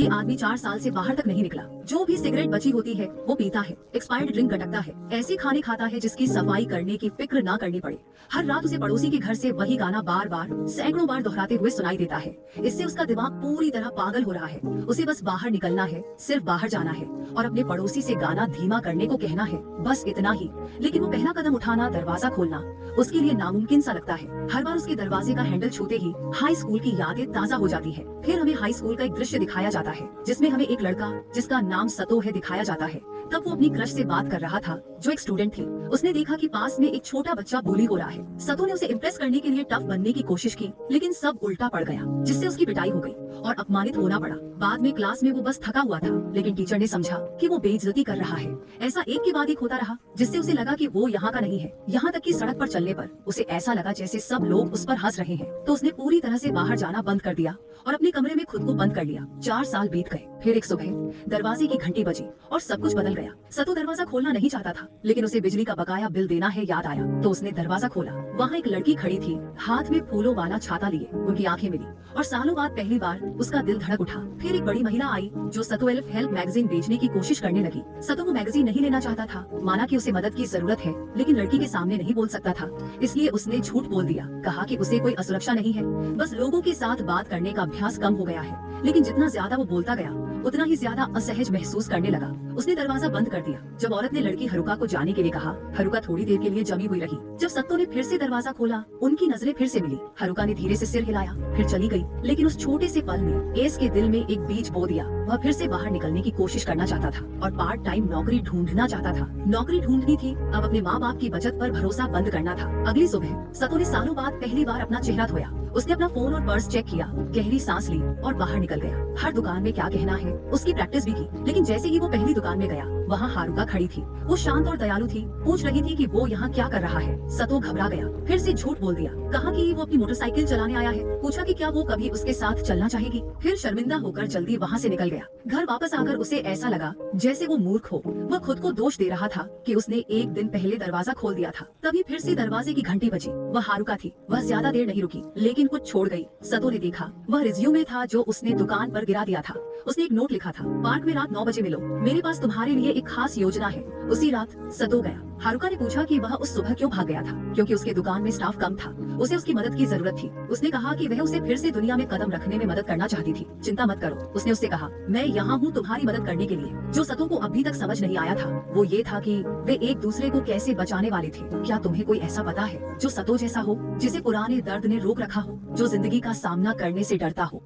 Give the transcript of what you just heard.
कोई आदमी 4 साल से बाहर तक नहीं निकला। जो भी सिगरेट बची होती है वो पीता है, एक्सपायर्ड ड्रिंक गटकता है, ऐसे खाने खाता है जिसकी सफाई करने की फिक्र ना करनी पड़े। हर रात उसे पड़ोसी के घर से वही गाना बार बार सैकड़ों बार दोहराते हुए सुनाई देता है। इससे उसका दिमाग पूरी तरह पागल हो रहा है। उसे बस बाहर निकलना है, सिर्फ बाहर जाना है और अपने पड़ोसी से गाना धीमा करने को कहना है, बस इतना ही। लेकिन वो पहला कदम उठाना, दरवाजा खोलना उसके लिए नामुमकिन सा लगता है। हर बार उसके दरवाजे का हैंडल छूते ही हाई स्कूल की यादें ताजा हो जाती है। फिर हमें हाई स्कूल का एक दृश्य दिखाया जाता है जिसमें हमें एक लड़का जिसका नाम सतो है दिखाया जाता है। तब वो अपनी क्रश से बात कर रहा था जो एक स्टूडेंट थी। उसने देखा कि पास में एक छोटा बच्चा बुली हो रहा है। सतो ने उसे इम्प्रेस करने के लिए टफ बनने की कोशिश की, लेकिन सब उल्टा पड़ गया, जिससे उसकी पिटाई हो गई और अपमानित होना पड़ा। बाद में क्लास में वो बस थका हुआ था, लेकिन टीचर ने समझा कि वो बेइज्जती कर रहा है। ऐसा एक के बाद एक होता रहा, जिससे उसे लगा कि वो यहाँ का नहीं है। यहाँ तक कि सड़क पर चलने पर उसे ऐसा लगा जैसे सब लोग उस पर हंस रहे हैं। तो उसने पूरी तरह से बाहर जाना बंद कर दिया और अपने कमरे में खुद को बंद कर लिया। 4 साल बीत गए। फिर एक सुबह दरवाजे की घंटी बजी और सब कुछ बदल गया। सतो दरवाजा खोलना नहीं चाहता था, लेकिन उसे बिजली का बकाया बिल देना है याद आया, तो उसने दरवाजा खोला। वहाँ एक लड़की खड़ी थी, हाथ में फूलों वाला छाता लिए। उनकी आंखें मिली और सालों बाद पहली बार उसका दिल धड़क उठा। फिर एक बड़ी महिला आई जो सतो हेल्प मैगजीन बेचने की कोशिश करने लगी। सतो वो मैगजीन नहीं लेना चाहता था, माना कि उसे मदद की जरूरत है, लेकिन लड़की के सामने नहीं बोल सकता था, इसलिए उसने झूठ बोल दिया। कहा कि उसे कोई असुरक्षा नहीं है, बस लोगों के साथ बात करने का अभ्यास कम हो गया है। लेकिन जितना ज्यादा वो बोलता गया उतना ही ज्यादा असहज महसूस करने लगा। उसने दरवाजा बंद कर दिया। जब औरत ने लड़की हरुका को जाने के लिए कहा, हरुका थोड़ी देर के लिए जमी हुई रही। जब सत्तो ने फिर से दरवाजा खोला, उनकी नजरें फिर से मिली। हरुका ने धीरे से सिर हिलाया, फिर चली गई। लेकिन उस छोटे से पल में एस के दिल में एक बीज बो दिया। वह फिर से बाहर निकलने की कोशिश करना चाहता था और पार्ट टाइम नौकरी ढूंढना चाहता था। नौकरी ढूंढनी थी, अब अपने माँ बाप की बचत पर भरोसा बंद करना था। अगली सुबह सत्तो ने सालों बाद पहली बार अपना चेहरा धोया। उसने अपना फोन और पर्स चेक किया, गहरी सांस ली और बाहर निकल गया। हर दुकान में क्या कहना है उसकी प्रैक्टिस भी की। लेकिन जैसे ही वो पहली दुकान में गया, वहाँ हारुका खड़ी थी। वो शांत और दयालु थी, पूछ रही थी कि वो यहाँ क्या कर रहा है। सतो घबरा गया, फिर से झूठ बोल दिया। कहा कि वो अपनी मोटरसाइकिल चलाने आया है। पूछा कि क्या वो कभी उसके साथ चलना चाहेगी। फिर शर्मिंदा होकर जल्दी वहाँ से निकल गया। घर वापस आकर उसे ऐसा लगा जैसे वो मूर्ख हो। वह खुद को दोष दे रहा था कि उसने एक दिन पहले दरवाजा खोल दिया था। तभी फिर से दरवाजे की घंटी बजी। वह हारुका थी। वह ज्यादा देर नहीं रुकी, लेकिन कुछ छोड़ गई। सतो ने देखा, वह रिज्यूमे था जो उसने दुकान पर गिरा दिया था। उसने एक नोट लिखा था, पार्क में रात 9 बजे मिलो, मेरे पास तुम्हारे लिए एक खास योजना है। उसी रात सतो गया। हारुका ने पूछा कि वह उस सुबह क्यों भाग गया था, क्योंकि उसके दुकान में स्टाफ कम था। उसे उसकी मदद की जरूरत थी। उसने कहा कि वह उसे फिर से दुनिया में कदम रखने में मदद करना चाहती थी। चिंता मत करो, उसने उससे कहा, मैं यहाँ हूँ तुम्हारी मदद करने के लिए। जो सतो को अभी तक समझ नहीं आया था वो ये था कि वे एक दूसरे को कैसे बचाने वाले थे। क्या तुम्हें कोई ऐसा पता है जो सतो जैसा हो, जिसे पुराने दर्द ने रोक रखा हो, जो जिंदगी का सामना करने से डरता हो?